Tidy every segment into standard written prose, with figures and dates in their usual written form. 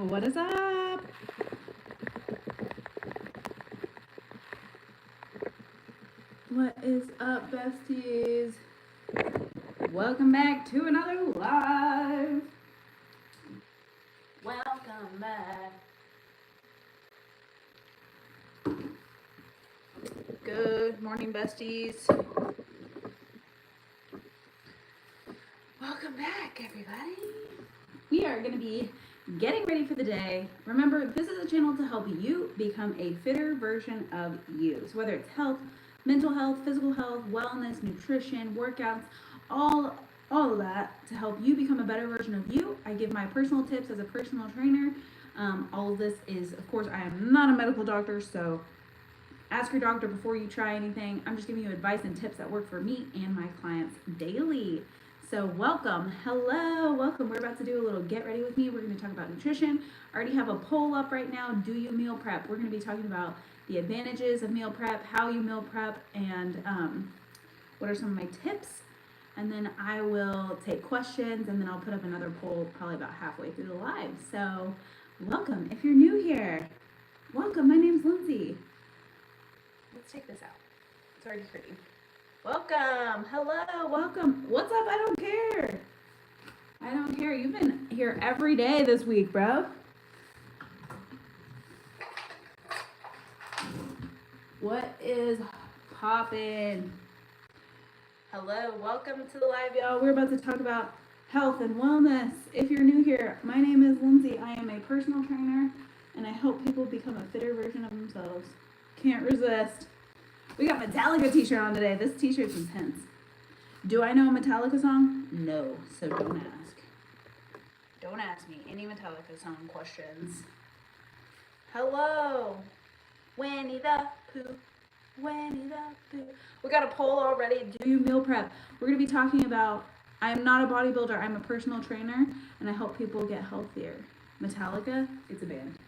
What is up? What is up, besties? Welcome back to another live. Welcome back. Good morning, besties. Welcome back, everybody. We are going to be getting ready for the day. Remember, this is a channel to help you become a fitter version of you. So whether it's health, mental health, physical health, wellness, nutrition, workouts, all of that to help you become a better version of you. I give my personal tips as a personal trainer. All of this is, of course, I am not a medical doctor, so ask your doctor before you try anything. I'm just giving you advice and tips that work for me and my clients daily. So welcome, hello, welcome. We're about to do a little get ready with me. We're going to talk about nutrition. I already have a poll up right now. Do you meal prep? We're going to be talking about the advantages of meal prep, how you meal prep, and what are some of my tips. And then I will take questions, and then I'll put up another poll probably about halfway through the live. So welcome. If you're new here, welcome. My name's Lindsay. Let's take this out. It's already pretty. Welcome. Hello. Welcome. What's up? I don't care. I don't care. You've been here every day this week, bro. What is poppin'? Hello. Welcome to the live, y'all. We're about to talk about health and wellness. If you're new here, my name is Lindsay. I am a personal trainer, and I help people become a fitter version of themselves. Can't resist. We got Metallica t-shirt on today. This t-shirt's intense. Do I know a Metallica song? No, so don't ask. Don't ask me any Metallica song questions. Hello. Winnie the Pooh. Winnie the Pooh. We got a poll already. Do you meal prep? We're going to be talking about, I am not a bodybuilder. I'm a personal trainer, and I help people get healthier. Metallica, it's a band.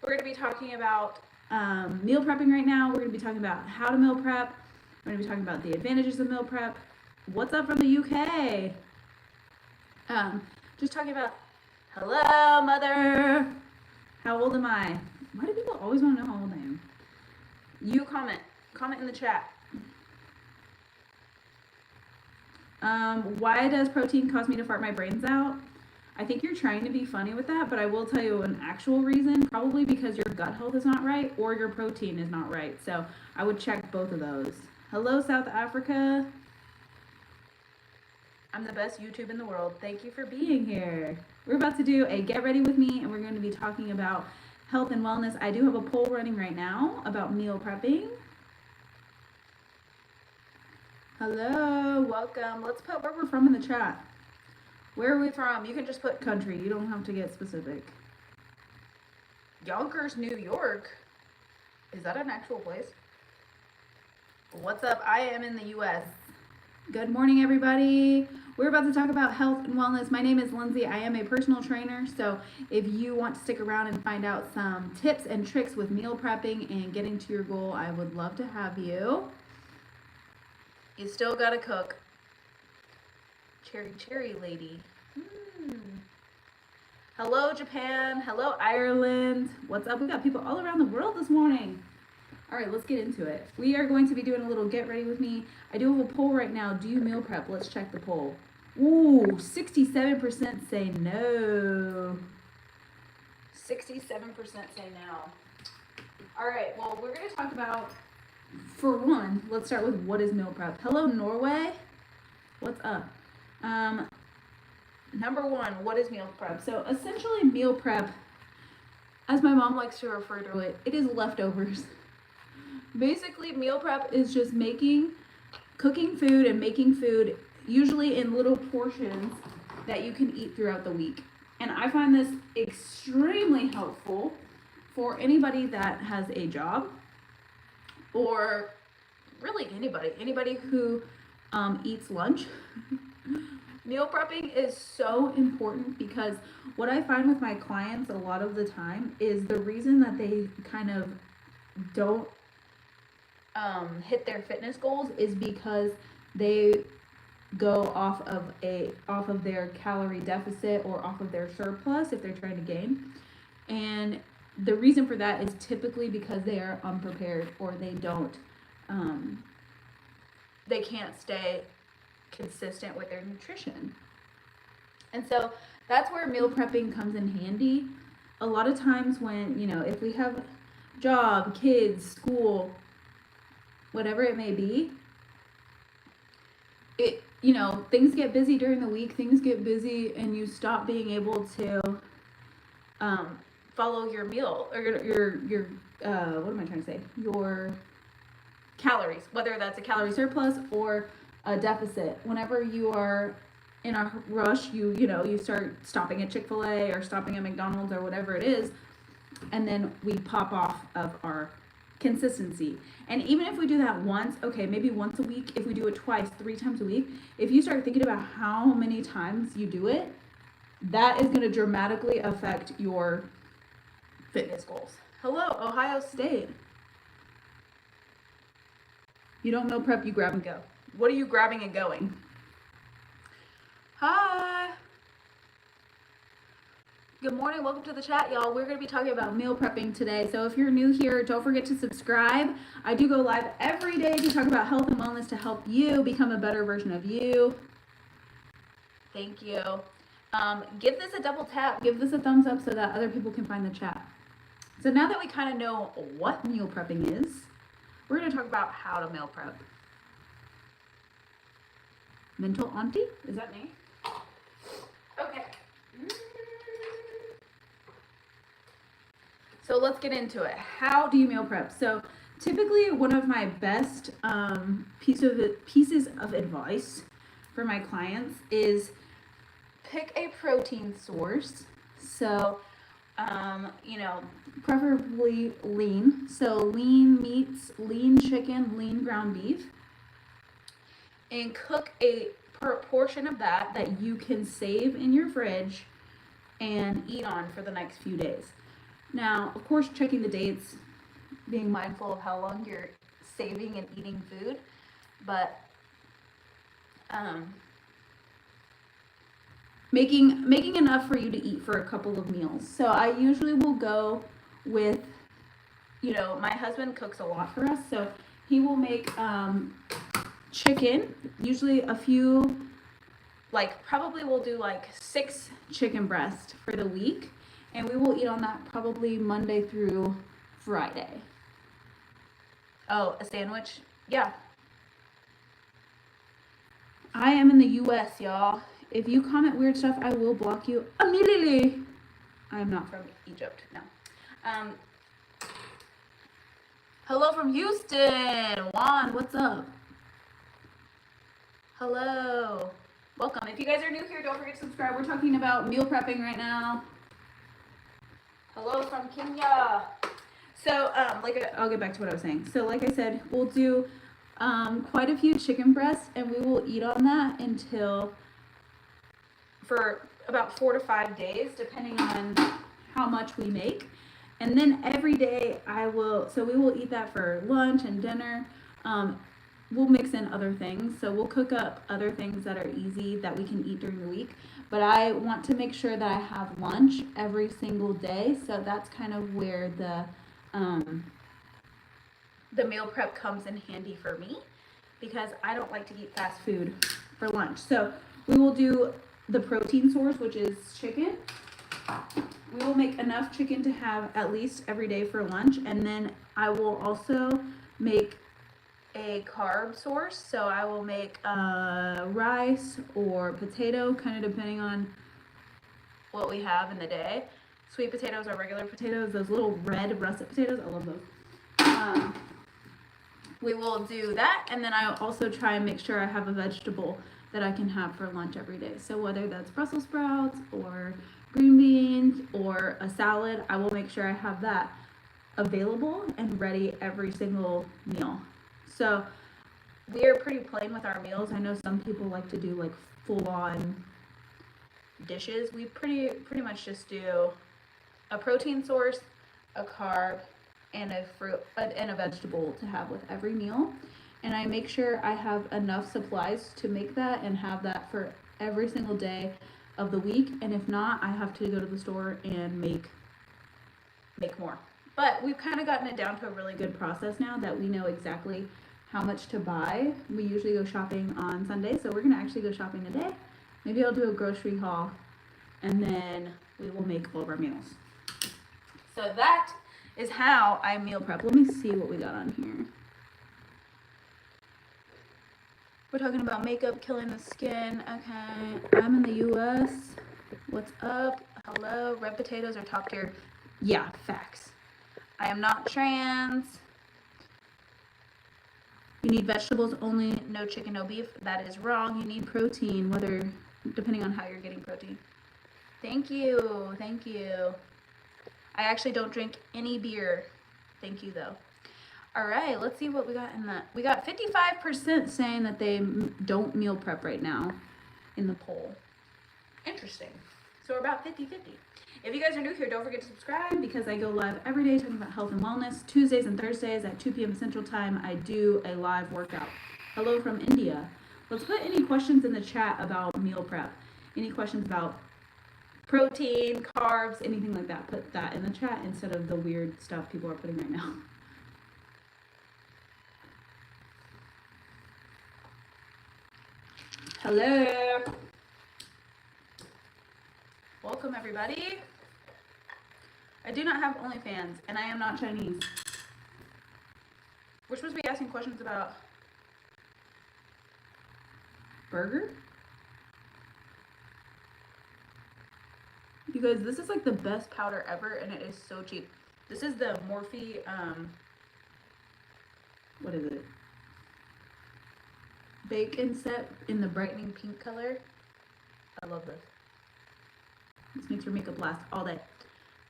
We're going to be talking about meal prepping right now. We're going to be talking about how to meal prep. We're going to be talking about the advantages of meal prep. What's up from the UK? Just talking about, hello, mother. How old am I? Why do people always want to know how old I am? You comment in the chat. Why does protein cause me to fart my brains out? I think you're trying to be funny with that, but I will tell you an actual reason, probably because your gut health is not right or your protein is not right. So I would check both of those. Hello, South Africa. I'm the best YouTube in the world. Thank you for being here. We're about to do a get ready with me, and we're going to be talking about health and wellness. I do have a poll running right now about meal prepping. Hello, welcome. Let's put where we're from in the chat. Where are we from? You can just put country. You don't have to get specific. Yonkers, New York. Is that an actual place? What's up? I am in the U.S. Good morning, everybody. We're about to talk about health and wellness. My name is Lindsay. I am a personal trainer. So if you want to stick around and find out some tips and tricks with meal prepping and getting to your goal, I would love to have you. You still got to cook. Cherry lady. Hello, Japan. Hello, Ireland. What's up? We got people all around the world this morning. All right, let's get into it. We are going to be doing a little get ready with me. I do have a poll right now. Do you meal prep? Let's check the poll. Ooh, 67% say no. 67% say no. All right, well, we're going to talk about, for one, let's start with what is meal prep. Hello, Norway. What's up? Number one, what is meal prep? So essentially meal prep, as my mom likes to refer to it, it is leftovers. Basically, meal prep is just cooking food and making food, usually in little portions that you can eat throughout the week. And I find this extremely helpful for anybody that has a job, or really anybody who eats lunch. Meal prepping is so important because what I find with my clients a lot of the time is the reason that they kind of don't hit their fitness goals is because they go off of their calorie deficit or off of their surplus if they're trying to gain. And the reason for that is typically because they are unprepared, or they can't stay consistent with their nutrition. And so that's where meal prepping comes in handy. A lot of times when, if we have job, kids, school, whatever it may be, things get busy during the week, things get busy, and you stop being able to follow your meal, or your what am I trying to say? Your calories, whether that's a calorie surplus or a deficit. Whenever you are in a rush, you start stopping at Chick-fil-A or stopping at McDonald's or whatever it is, and then we pop off of our consistency. And even if we do that once, okay, maybe once a week, if we do it twice, 3 times a week, if you start thinking about how many times you do it, that is going to dramatically affect your fitness goals. Hello, Ohio State. You don't meal prep, you grab and go. What are you grabbing and going? Hi. Good morning, welcome to the chat, y'all. We're going to be talking about meal prepping today. So if you're new here, don't forget to subscribe. I do go live every day to talk about health and wellness to help you become a better version of you. Thank you. Give this a double tap. Give this a thumbs up so that other people can find the chat. So now that we kind of know what meal prepping is, we're going to talk about how to meal prep. Mental auntie? Is that me? Okay. So let's get into it. How do you meal prep? So typically one of my best pieces of advice for my clients is pick a protein source. So, preferably lean. So lean meats, lean chicken, lean ground beef. And cook a portion of that you can save in your fridge and eat on for the next few days. Now, of course, checking the dates, being mindful of how long you're saving and eating food, but making enough for you to eat for a couple of meals. So I usually will go with, my husband cooks a lot for us, so he will make chicken, usually a few, probably we'll do 6 chicken breasts for the week, and we will eat on that probably Monday through Friday. Oh, a sandwich? Yeah. I am in the US, y'all. If you comment weird stuff, I will block you immediately. I am not from Egypt, no. Hello from Houston. Juan, what's up? Hello. Welcome. If you guys are new here, don't forget to subscribe. We're talking about meal prepping right now. Hello from Kenya. So, I'll get back to what I was saying. So, like I said, we'll do quite a few chicken breasts, and we will eat on that for about 4 to 5 days, depending on how much we make. And then every day we will eat that for lunch and dinner. We'll mix in other things. So we'll cook up other things that are easy that we can eat during the week. But I want to make sure that I have lunch every single day. So that's kind of where the meal prep comes in handy for me, because I don't like to eat fast food for lunch. So we will do the protein source, which is chicken. We will make enough chicken to have at least every day for lunch. And then I will also make a carb source. So I will make rice or potato, kind of depending on what we have in the day. Sweet potatoes or regular potatoes, those little red russet potatoes, I love those. We will do that, and then I also try and make sure I have a vegetable that I can have for lunch every day. So whether that's Brussels sprouts or green beans or a salad, I will make sure I have that available and ready every single meal. So we are pretty plain with our meals. I know some people like to do full-on dishes. We pretty much just do a protein source, a carb, and a fruit and a vegetable to have with every meal. and I make sure I have enough supplies to make that and have that for every single day of the week. And if not, I have to go to the store and make more. But we've kind of gotten it down to a really good process now that we know exactly how much to buy. We usually go shopping on Sunday, so we're gonna actually go shopping today. Maybe I'll do a grocery haul, and then we will make all of our meals. So that is how I meal prep. Let me see what we got on here. We're talking about makeup killing the skin. Okay, I'm in the US. What's up? Hello, red potatoes are top tier. Yeah, facts. I am not trans. You need vegetables only, no chicken, no beef. That is wrong. You need protein, depending on how you're getting protein. Thank you, thank you. I actually don't drink any beer. Thank you though. All right, let's see what we got in that. We got 55% saying that they don't meal prep right now in the poll. Interesting. So we're about 50-50. If you guys are new here, don't forget to subscribe because I go live every day talking about health and wellness. Tuesdays and Thursdays at 2 p.m. Central Time, I do a live workout. Hello from India. Let's put any questions in the chat about meal prep. Any questions about protein, carbs, anything like that. Put that in the chat instead of the weird stuff people are putting right now. Hello. Welcome everybody. I do not have OnlyFans and I am not Chinese. We're supposed to be asking questions about burger? You guys, this is like the best powder ever and it is so cheap. This is the Morphe, what is it? Bacon set in the brightening pink color. I love this. This makes your makeup last all day.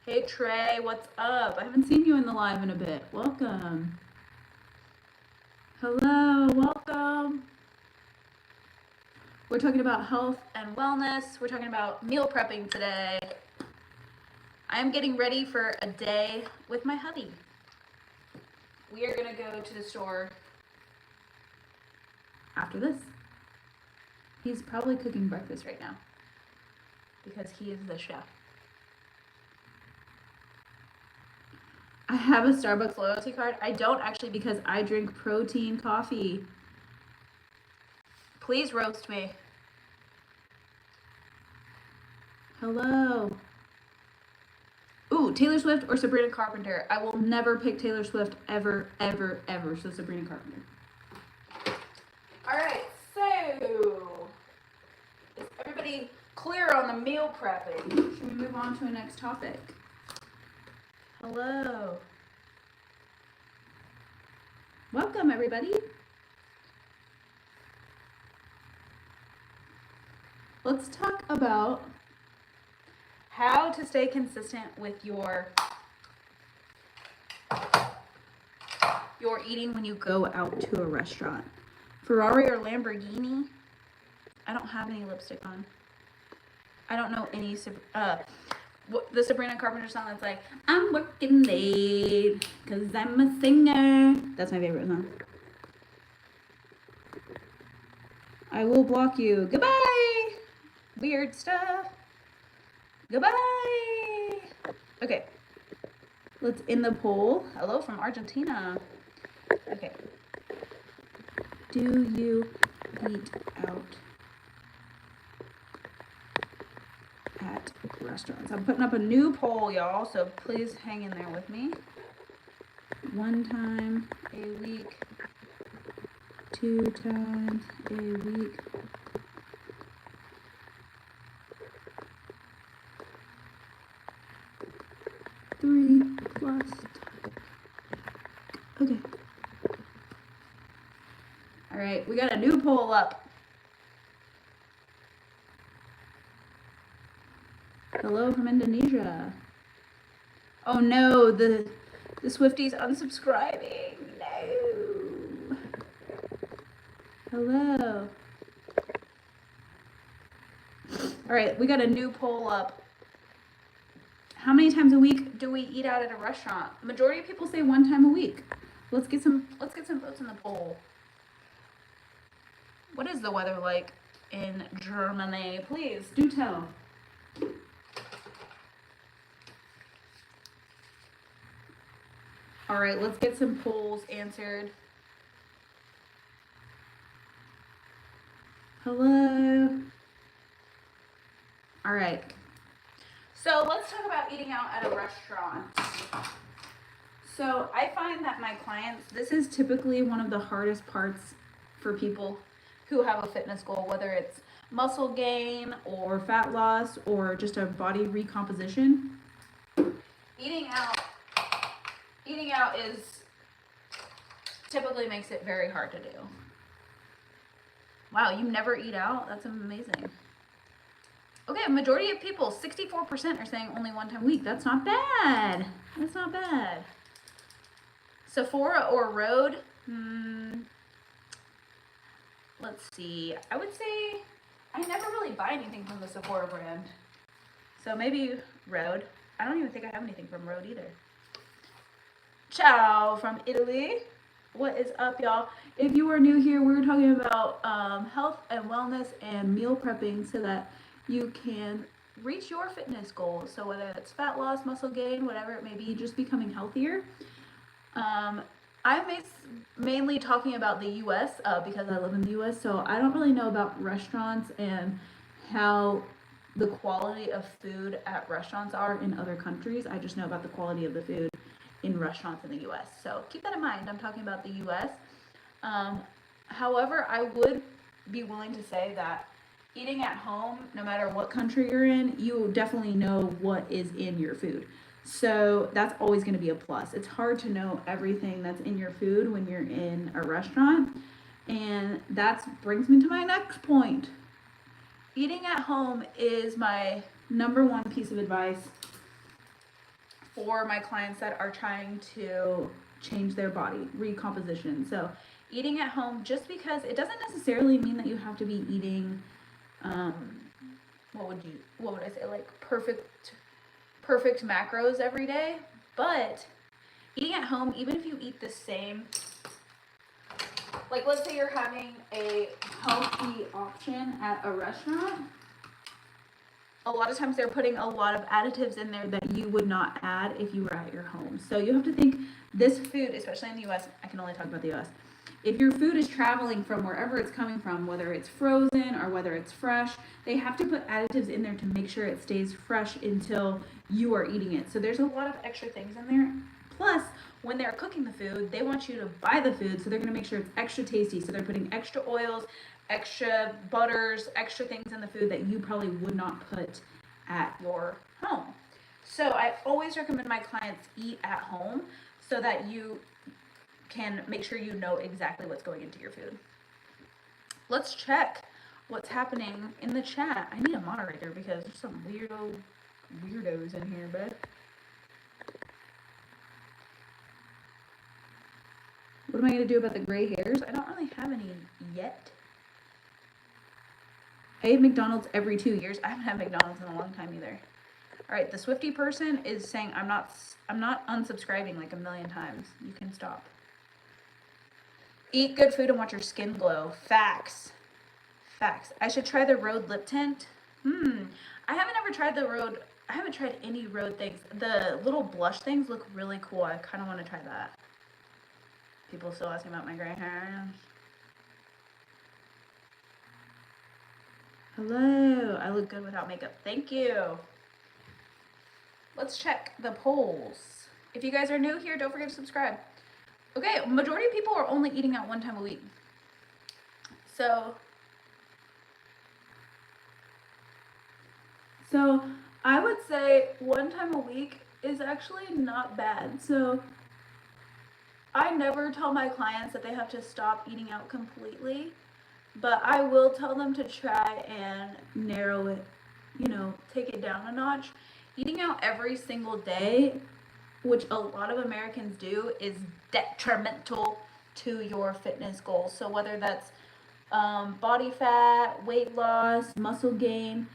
Hey Trey, what's up? I haven't seen you in the live in a bit. Welcome. Hello, welcome. We're talking about health and wellness. We're talking about meal prepping today. I am getting ready for a day with my hubby. We are gonna go to the store after this. He's probably cooking breakfast right now because he is the chef. I have a Starbucks loyalty card. I don't actually because I drink protein coffee. Please roast me. Hello. Ooh, Taylor Swift or Sabrina Carpenter. I will never pick Taylor Swift ever, ever, ever. So Sabrina Carpenter. All right, so is everybody clear on the meal prepping? Should we move on to the next topic? Hello. Welcome, everybody. Let's talk about how to stay consistent with your eating when you go out to a restaurant. Ferrari or Lamborghini? I don't have any lipstick on. I don't know any the Sabrina Carpenter song that's like, I'm working late because I'm a singer. That's my favorite song. I will block you. Goodbye. Weird stuff. Goodbye. Okay. Let's end the poll. Hello from Argentina. Okay. Do you eat out at restaurants? I'm putting up a new poll, y'all, so please hang in there with me. 1 time a week, 2 times a week, 3 plus. Okay. All right, we got a new poll up. Hello from Indonesia. Oh no, the Swifties unsubscribing. No. Hello. All right, we got a new poll up. How many times a week do we eat out at a restaurant? Majority of people say 1 time a week. Let's get some votes in the poll. What is the weather like in Germany? Please do tell. All right, let's get some polls answered. Hello. All right. So let's talk about eating out at a restaurant. So I find that my clients, this is typically one of the hardest parts for people who have a fitness goal, whether it's muscle gain or fat loss or just a body recomposition. Eating out is typically makes it very hard to do. Wow, you never eat out? That's amazing. Okay, a majority of people, 64% are saying only one time a week. That's not bad. That's not bad. Sephora or Rhode? Let's see. I would say I never really buy anything from the Sephora brand. So maybe Rhode. I don't even think I have anything from Rhode either. Ciao from Italy. What is up, y'all? If you are new here, we're talking about health and wellness and meal prepping so that you can reach your fitness goals. So whether it's fat loss, muscle gain, whatever it may be, just becoming healthier. I'm mainly talking about the U.S. Because I live in the U.S., so I don't really know about restaurants and how the quality of food at restaurants are in other countries. I just know about the quality of the food in restaurants in the U.S. So keep that in mind. I'm talking about the U.S. However, I would be willing to say that eating at home, no matter what country you're in, you definitely know what is in your food. So that's always going to be a plus. It's hard to know everything that's in your food when you're in a restaurant. And that brings me to my next point. Eating at home is my number one piece of advice for my clients that are trying to change their body, recomposition. So eating at home, just because it doesn't necessarily mean that you have to be eating, what would I say, like perfect macros every day, but eating at home, even if you eat the same, like let's say you're having a healthy option at a restaurant, a lot of times they're putting a lot of additives in there that you would not add if you were at your home. So you have to think this food, especially in the US, I can only talk about the US. If your food is traveling from wherever it's coming from, whether it's frozen or whether it's fresh, they have to put additives in there to make sure it stays fresh until you are eating it. So there's a lot of extra things in there. Plus, when they're cooking the food, they want you to buy the food, so they're going to make sure it's extra tasty. So they're putting extra oils, extra butters, extra things in the food that you probably would not put at your home. So I always recommend my clients eat at home so that you can make sure you know exactly what's going into your food. Let's check what's happening in the chat. I need a moderator because there's some weirdos in here, but what am I going to do about the gray hairs? I don't really have any yet. I eat McDonald's every 2 years. I haven't had McDonald's in a long time either. All right, the Swifty person is saying I'm not unsubscribing like a million times. You can stop. Eat good food and watch your skin glow. Facts. I should try the Rhode lip tint. I haven't ever tried the Rhode. I haven't tried any Rhode things. The little blush things look really cool. I kind of want to try that. People still asking about my gray hair. Hello. I look good without makeup. Thank you. Let's check the polls. If you guys are new here, don't forget to subscribe. Okay, majority of people are only eating out one time a week. So I would say one time a week is actually not bad. So I never tell my clients that they have to stop eating out completely, but I will tell them to try and narrow it, take it down a notch. Eating out every single day, which a lot of Americans do, is detrimental to your fitness goals. So whether that's body fat, weight loss, muscle gain,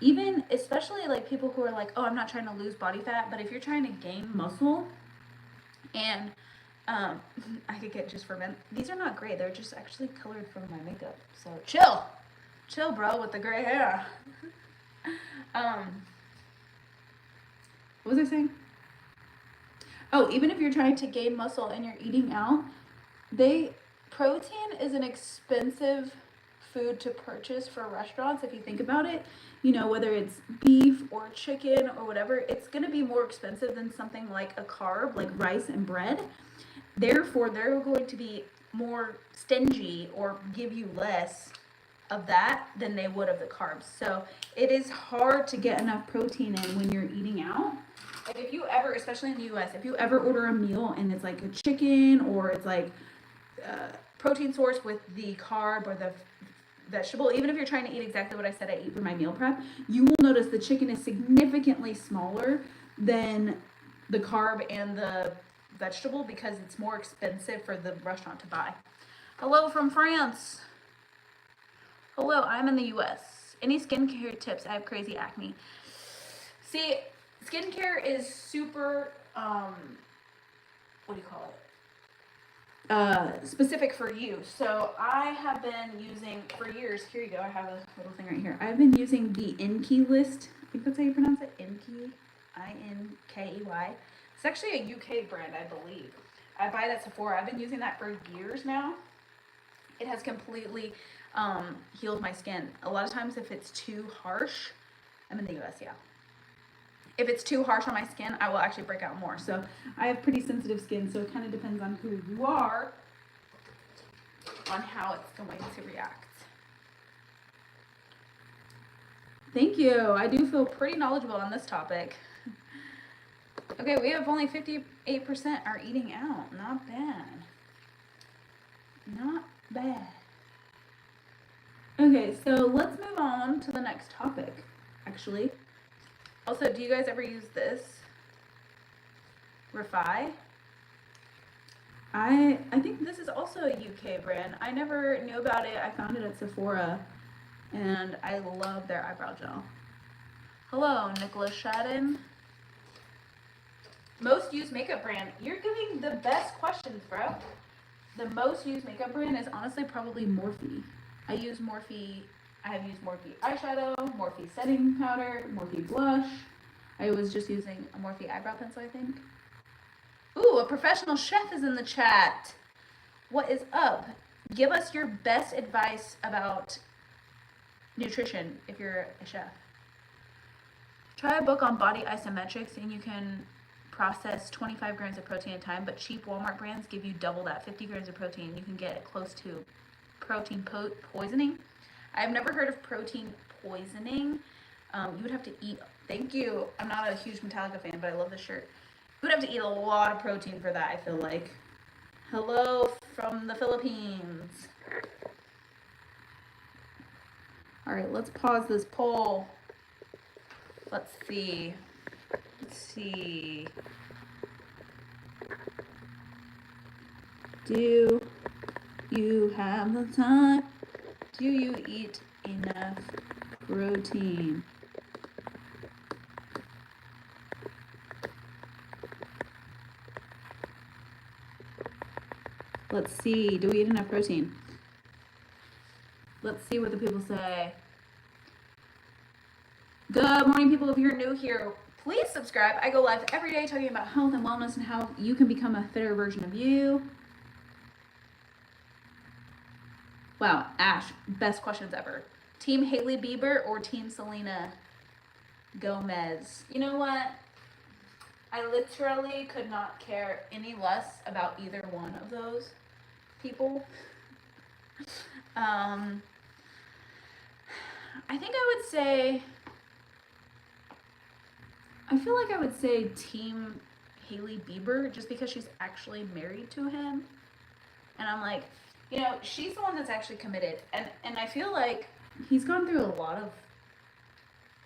even especially like people who are like, oh, I'm not trying to lose body fat, but if you're trying to gain muscle and Um, I could get just for men. These are not gray. They're just actually colored from my makeup. So chill. Chill, bro, with the gray hair. What was I saying? Oh, even if you're trying to gain muscle and you're eating out, protein is an expensive food to purchase for restaurants. If you think about it, you know, whether it's beef or chicken or whatever, it's going to be more expensive than something like a carb, like rice and bread. Therefore, they're going to be more stingy or give you less of that than they would of the carbs. So it is hard to get enough protein in when you're eating out. Like if you ever, especially in the US, if you ever order a meal and it's like a chicken or it's like protein source with the carb or the vegetable, even if you're trying to eat exactly what I said I eat for my meal prep, you will notice the chicken is significantly smaller than the carb and the vegetable because it's more expensive for the restaurant to buy. Hello from France. Hello, I'm in the US. Any skincare tips? I have crazy acne. See, skincare is super, what do you call it? Specific for you. So I have been using, for years, here you go, I have a little thing right here. I've been using the Inkey list. I think that's how you pronounce it, Inkey, I-N-K-E-Y. It's actually a UK brand, I believe. I buy it at Sephora. I've been using that for years now. It has completely healed my skin. A lot of times if it's too harsh, I'm in the US, yeah. If it's too harsh on my skin, I will actually break out more. So I have pretty sensitive skin, so it kind of depends on who you are on how it's going to react. Thank you. I do feel pretty knowledgeable on this topic. Okay, we have only 58% are eating out. Not bad. Not bad. Okay, so let's move on to the next topic, actually. Also, do you guys ever use this? Refi? I think this is also a UK brand. I never knew about it. I found it at Sephora, and I love their eyebrow gel. Hello, Nicholas Shadden. Most used makeup brand. You're giving the best questions, bro. The most used makeup brand is honestly probably Morphe. I have used Morphe eyeshadow, Morphe setting powder, Morphe blush. I was just using a Morphe eyebrow pencil, I think. Ooh, a professional chef is in the chat. What is up? Give us your best advice about nutrition if you're a chef. Try a book on body isometrics and you can process 25 grams of protein at a time, but cheap Walmart brands give you double that, 50 grams of protein. You can get close to protein poisoning. I've never heard of protein poisoning. You would have to eat, thank you. I'm not a huge Metallica fan, but I love this shirt. You would have to eat a lot of protein for that, I feel like. Hello from the Philippines. All right, let's pause this poll. Let's see. Do you have the time? Do you eat enough protein? Let's see. Do we eat enough protein? Let's see what the people say. Good morning, people. If you're new here, please subscribe. I go live every day talking about health and wellness and how you can become a fitter version of you. Wow, Ash, best questions ever. Team Hailey Bieber or Team Selena Gomez? You know what? I literally could not care any less about either one of those people. I think I feel like I would say Team Hailey Bieber just because she's actually married to him. And I'm like, you know, she's the one that's actually committed. And I feel like he's gone through a lot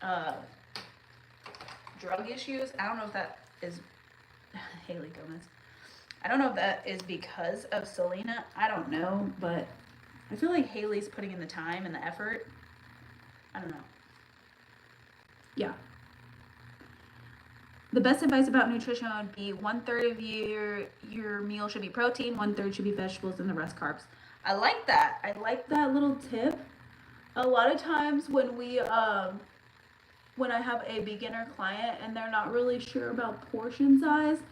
of drug issues. I don't know if that is Hailey Gomez. I don't know if that is because of Selena. I don't know, but I feel like Hailey's putting in the time and the effort. I don't know. Yeah. The best advice about nutrition would be 1/3 of your meal should be protein, 1/3 should be vegetables, and the rest carbs. I like that. I like that little tip. A lot of times when I have a beginner client and they're not really sure about portion size,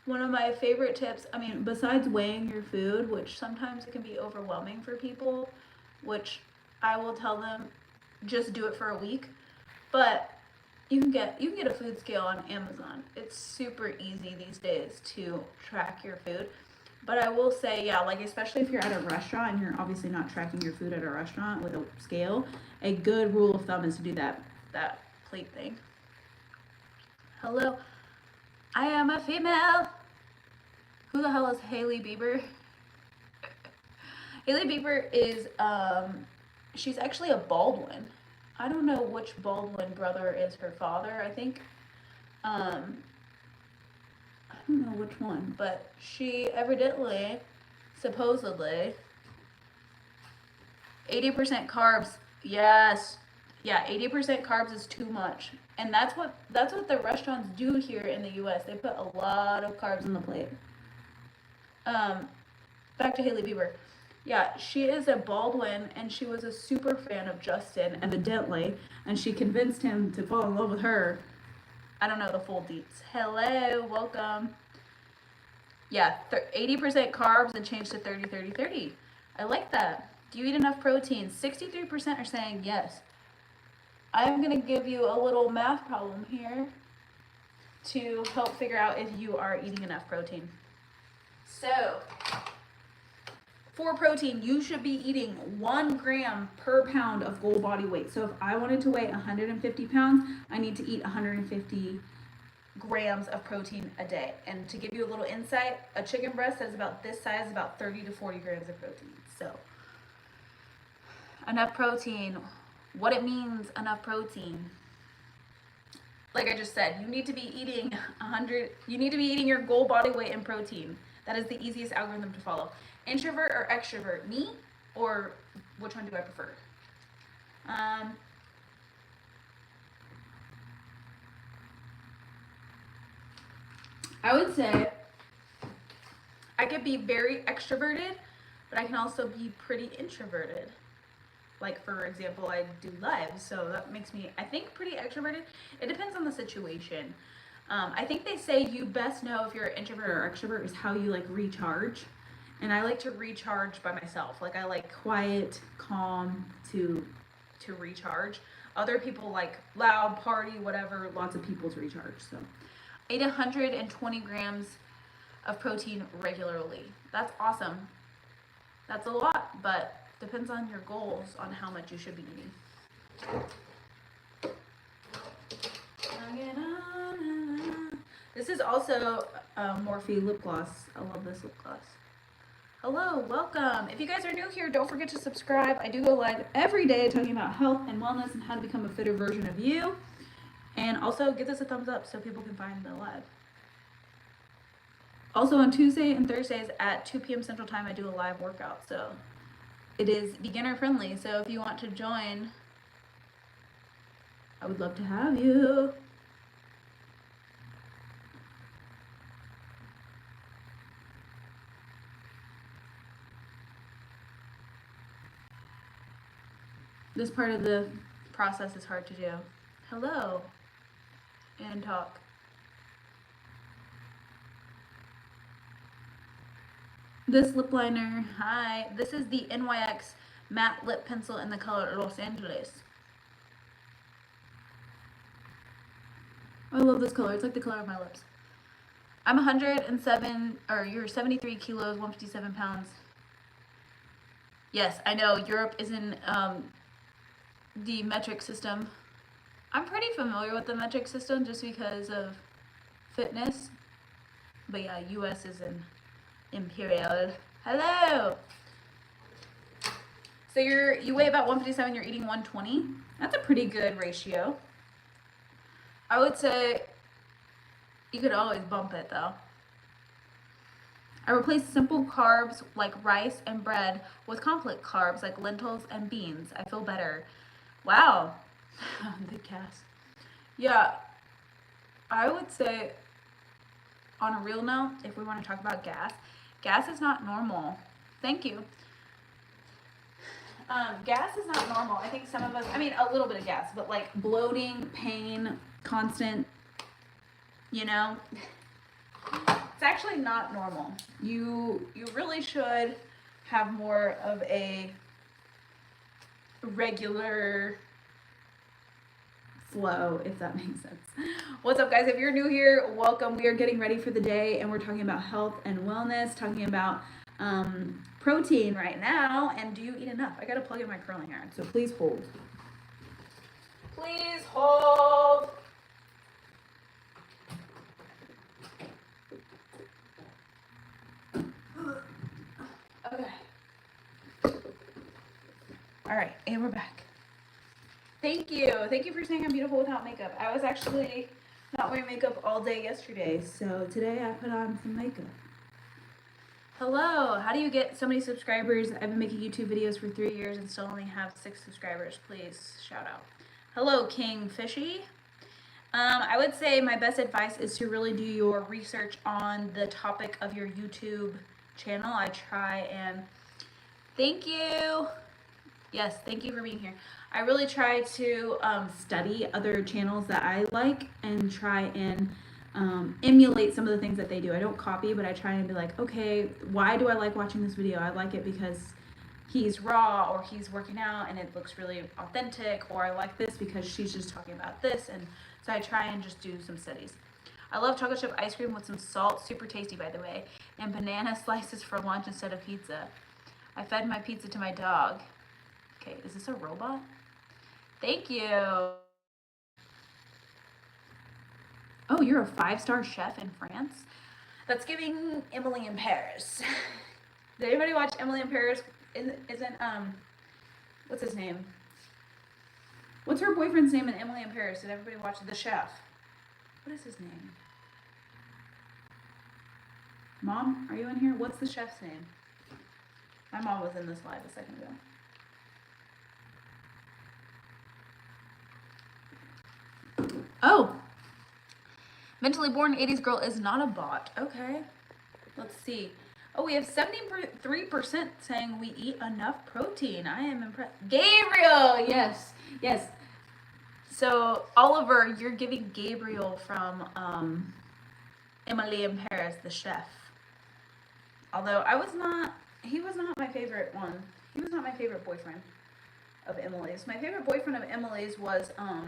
one of my favorite tips, I mean, besides weighing your food, which sometimes it can be overwhelming for people, which I will tell them just do it for a week, but you can get a food scale on Amazon. It's super easy these days to track your food. But I will say, yeah, like especially if you're at a restaurant and you're obviously not tracking your food at a restaurant with a scale, a good rule of thumb is to do that plate thing. Hello, I am a female. Who the hell is Hailey Bieber? Hailey Bieber is she's actually a Baldwin. I don't know which Baldwin brother is her father. I think I don't know which one, but she evidently, supposedly, 80% carbs. Yes. Yeah, 80% carbs is too much. And that's what the restaurants do here in the US. They put a lot of carbs on the plate. Back to Hailey Bieber. Yeah, she is a Baldwin, and she was a super fan of Justin, evidently, and she convinced him to fall in love with her. I don't know the full deets. Hello, welcome. Yeah, 80% carbs and change to 30-30-30. I like that. Do you eat enough protein? 63% are saying yes. I'm going to give you a little math problem here to help figure out if you are eating enough protein. So, for protein, you should be eating 1 gram per pound of goal body weight. So if I wanted to weigh 150 pounds, I need to eat 150 grams of protein a day. And to give you a little insight, a chicken breast that is about this size is about 30 to 40 grams of protein. So enough protein. What it means, enough protein. Like I just said, you need to be eating your goal body weight in protein. That is the easiest algorithm to follow. Introvert or extrovert? Me? Or which one do I prefer? I would say I could be very extroverted, but I can also be pretty introverted. Like, for example, I do lives, so that makes me, I think, pretty extroverted. It depends on the situation. I think they say you best know if you're an introvert or extrovert is how you, like, recharge. And I like to recharge by myself. Like, I like quiet, calm to recharge. Other people like loud, party, whatever, lots of people to recharge. So, I eat 120 grams of protein regularly. That's awesome. That's a lot, but depends on your goals on how much you should be eating. This is also Morphe lip gloss. I love this lip gloss. Hello, welcome. If you guys are new here, don't forget to subscribe. I do go live every day talking about health and wellness and how to become a fitter version of you. And also give this a thumbs up so people can find the live. Also on Tuesday and Thursdays at 2 p.m. Central Time, I do a live workout. So it is beginner friendly. So if you want to join, I would love to have you. This part of the process is hard to do. Hello. And talk. This lip liner, hi. This is the NYX matte lip pencil in the color Los Angeles. I love this color. It's like the color of my lips. I'm 107, or you're 73 kilos, 157 pounds. Yes, I know Europe is in the metric system. I'm pretty familiar with the metric system just because of fitness. But yeah, US is in imperial. Hello. So you weigh about 157, you're eating 120. That's a pretty good ratio. I would say you could always bump it though. I replace simple carbs like rice and bread with complex carbs like lentils and beans. I feel better. Wow. Good cast. Yeah. I would say, on a real note, if we want to talk about gas is not normal. Thank you. Gas is not normal. I think some of us, I mean, a little bit of gas, but like bloating, pain, constant, you know, it's actually not normal. You really should have more of a regular flow, if that makes sense. What's up, guys? If you're new here, welcome. We are getting ready for the day, and we're talking about health and wellness, talking about protein right now. And do you eat enough? I gotta plug in my curling iron, so please hold. Please hold. Okay. All right, and we're back. Thank you. Thank you for saying I'm beautiful without makeup. I was actually not wearing makeup all day yesterday, so today I put on some makeup. Hello. How do you get so many subscribers? I've been making YouTube videos for 3 years and still only have 6 subscribers. Please shout out. Hello, King Fishy. I would say my best advice is to really do your research on the topic of your YouTube channel. I try and thank you. Yes, thank you for being here. I really try to study other channels that I like and try and emulate some of the things that they do. I don't copy, but I try and be like, okay, why do I like watching this video? I like it because he's raw, or he's working out and it looks really authentic, or I like this because she's just talking about this. And so I try and just do some studies. I love chocolate chip ice cream with some salt, super tasty by the way, and banana slices for lunch instead of pizza. I fed my pizza to my dog. Okay, is this a robot? Thank you. Oh, you're a 5-star chef in France? That's giving Emily in Paris. Did anybody watch Emily in Paris? Isn't, what's his name? What's her boyfriend's name in Emily in Paris? Did everybody watch The Chef? What is his name? Mom, are you in here? What's the chef's name? My mom was in this live a second ago. Oh, mentally born 80s girl is not a bot. Okay, let's see. Oh, we have 73% saying we eat enough protein. I am impressed. Gabriel, yes, yes. So Oliver, you're giving Gabriel from Emily in Paris, the chef. Although he was not my favorite one. He was not my favorite boyfriend of Emily's. My favorite boyfriend of Emily's was I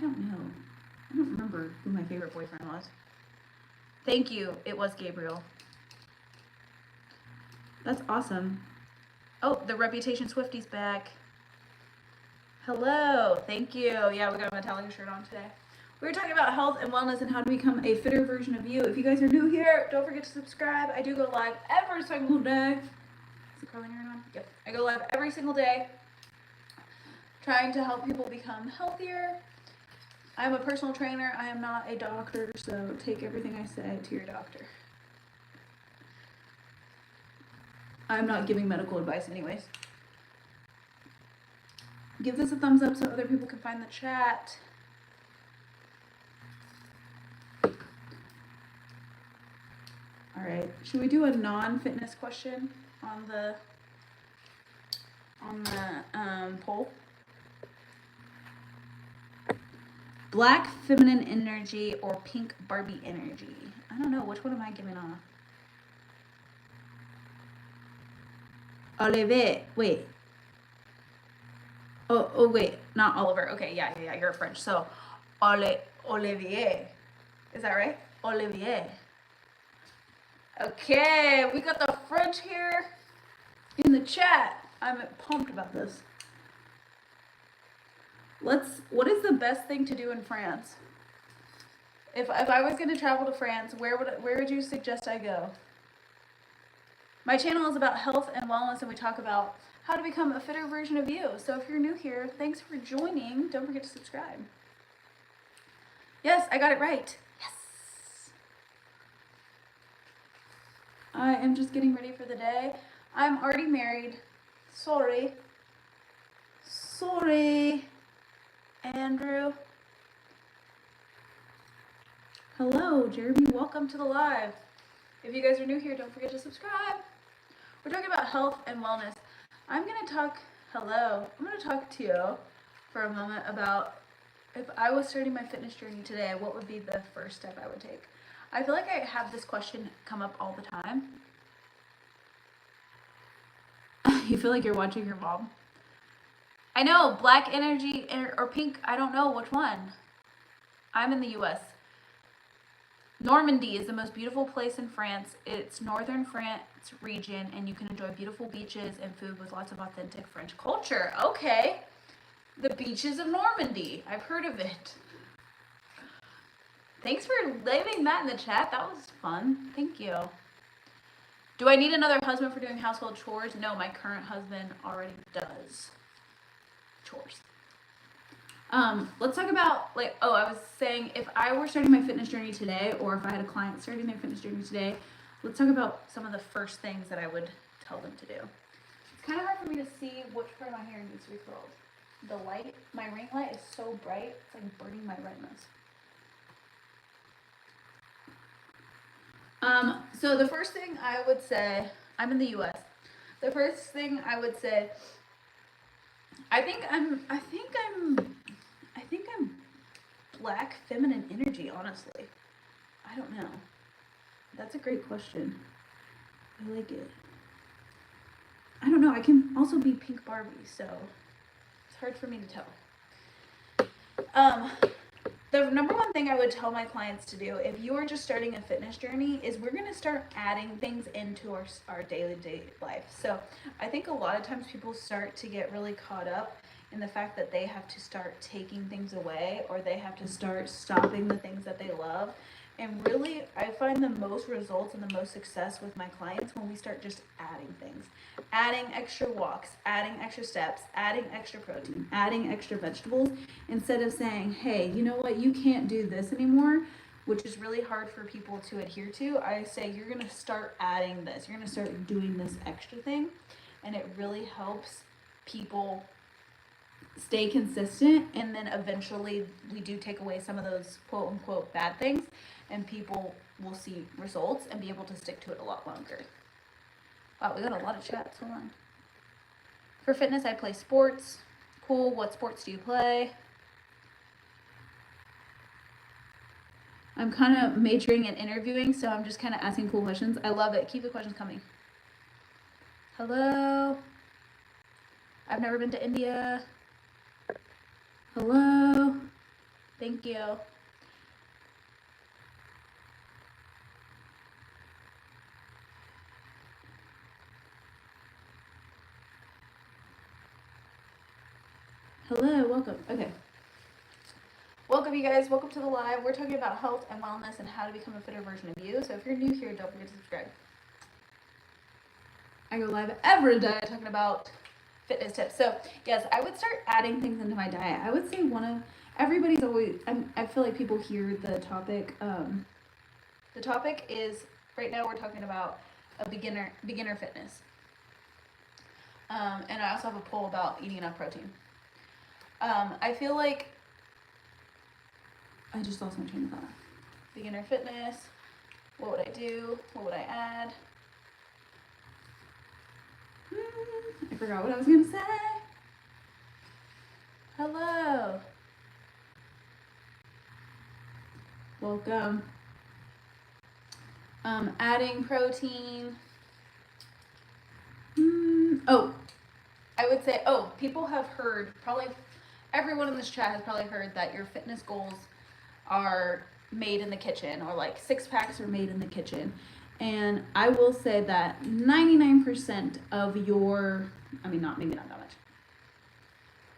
don't know. I don't remember who my favorite boyfriend was. Thank you. It was Gabriel. That's awesome. Oh, the Reputation Swifty's back. Hello. Thank you. Yeah, we got a Metallica shirt on today. We were talking about health and wellness and how to become a fitter version of you. If you guys are new here, don't forget to subscribe. I do go live every single day. Is the curling iron on? Yep. I go live every single day trying to help people become healthier. I'm a personal trainer. I am not a doctor, so take everything I say to your doctor. I'm not giving medical advice anyways. Give this a thumbs up so other people can find the chat. All right, should we do a non-fitness question on the poll? Black feminine energy or pink Barbie energy? I don't know. Which one am I giving off? Olivier. Wait. Oh, wait. Not Oliver. Okay, yeah. You're French. So, Olivier. Is that right? Olivier. Okay, we got the French here in the chat. I'm pumped about this. What is the best thing to do in France? If I was going to travel to France, where would you suggest I go? My channel is about health and wellness, and we talk about how to become a fitter version of you. So if you're new here, thanks for joining. Don't forget to subscribe. Yes, I got it right. Yes. I am just getting ready for the day. I'm already married. Sorry. Lori, Andrew. Hello, Jeremy. Welcome to the live. If you guys are new here, don't forget to subscribe. We're talking about health and wellness. I'm going to talk to you for a moment about if I was starting my fitness journey today, what would be the first step I would take? I feel like I have this question come up all the time. You feel like you're watching your mom? I know, black energy or pink, I don't know which one. I'm in the US. Normandy is the most beautiful place in France. It's northern France region, and you can enjoy beautiful beaches and food with lots of authentic French culture. Okay. The beaches of Normandy. I've heard of it. Thanks for leaving that in the chat. That was fun. Thank you. Do I need another husband for doing household chores? No, my current husband already does chores. Let's talk about, I was saying, if I were starting my fitness journey today, or if I had a client starting their fitness journey today, let's talk about some of the first things that I would tell them to do. It's kind of hard for me to see which part of my hair needs to be curled. The light, my ring light is so bright, it's like burning my retinas. So the first thing I would say, I'm in the US. The first thing I would say, I think I'm black feminine energy, honestly. I don't know. That's a great question. I like it. I don't know. I can also be pink Barbie, so it's hard for me to tell. The number one thing I would tell my clients to do if you are just starting a fitness journey is we're going to start adding things into our daily life. So I think a lot of times people start to get really caught up in the fact that they have to start taking things away, or they have to start stopping the things that they love. And really, I find the most results and the most success with my clients when we start just adding things. Adding extra walks, adding extra steps, adding extra protein, adding extra vegetables, instead of saying, hey, you know what, you can't do this anymore, which is really hard for people to adhere to. I say, you're going to start adding this. You're going to start doing this extra thing. And it really helps people stay consistent, and then eventually we do take away some of those quote unquote bad things, and people will see results and be able to stick to it a lot longer. Wow, we got a lot of chats. Hold on. For fitness, I play sports. Cool. What sports do you play? I'm kind of majoring in interviewing, so I'm just kind of asking cool questions. I love it. Keep the questions coming. Hello. I've never been to India. Hello. Thank you. Hello, welcome. Okay. Welcome, you guys. Welcome to the live. We're talking about health and wellness and how to become a fitter version of you. So if you're new here, don't forget to subscribe. I go live every day talking about fitness tips. So yes, I would start adding things into my diet. I would say everybody's always, I feel like people hear the topic. The topic is, right now we're talking about a beginner fitness. And I also have a poll about eating enough protein. I feel like, I just lost my train of thought. Beginner fitness, what would I do? What would I add? I forgot what I was going to say. Hello. Welcome. Adding protein. I would say, people have heard, probably everyone in this chat has probably heard that your fitness goals are made in the kitchen, or like 6-packs are made in the kitchen. And I will say that 99% of your, maybe not that much,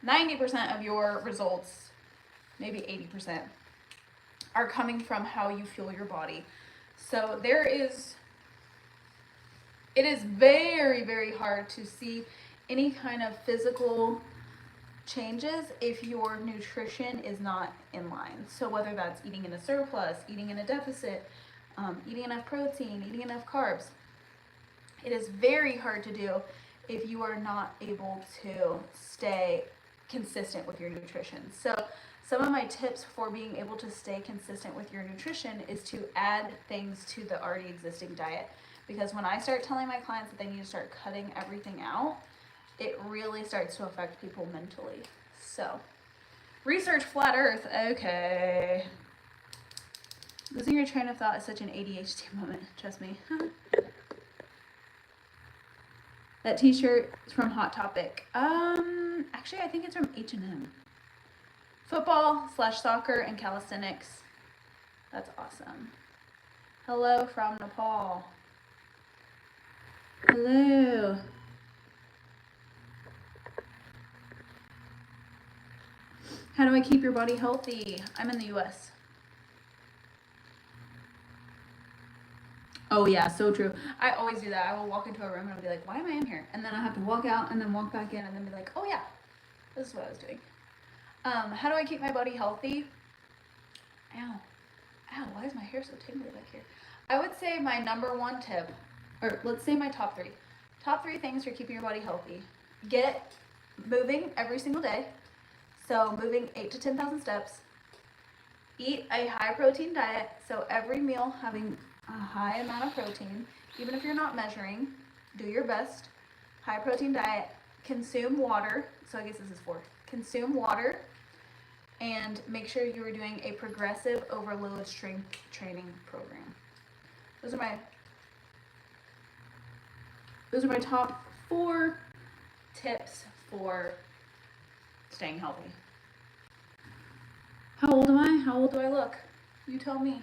90% of your results, maybe 80%, are coming from how you fuel your body. So it is very, very hard to see any kind of physical changes if your nutrition is not in line. So whether that's eating in a surplus, eating in a deficit, eating enough protein, eating enough carbs, it is very hard to do if you are not able to stay consistent with your nutrition. So some of my tips for being able to stay consistent with your nutrition is to add things to the already existing diet. Because when I start telling my clients that they need to start cutting everything out, it really starts to affect people mentally. So, research flat earth, okay. Losing your train of thought is such an ADHD moment, trust me. That t-shirt is from Hot Topic. Actually I think it's from H&M. Football/soccer and calisthenics. That's awesome. Hello from Nepal. Hello. How do I keep your body healthy? I'm in the US. Oh yeah, so true. I always do that. I will walk into a room and I'll be like, why am I in here? And then I have to walk out and then walk back in and then be like, oh yeah, this is what I was doing. How do I keep my body healthy? Ow, why is my hair so tingly back here? I would say my number one tip, or let's say my top three. Top three things for keeping your body healthy. Get moving every single day. So moving 8,000 to 10,000 steps. Eat a high protein diet. So every meal having a high amount of protein. Even if you're not measuring, do your best. High protein diet. Consume water. So I guess this is 4. Consume water. And make sure you are doing a progressive overload strength training program. Those are my top 4 tips for staying healthy. How old am I? How old do I look? You tell me.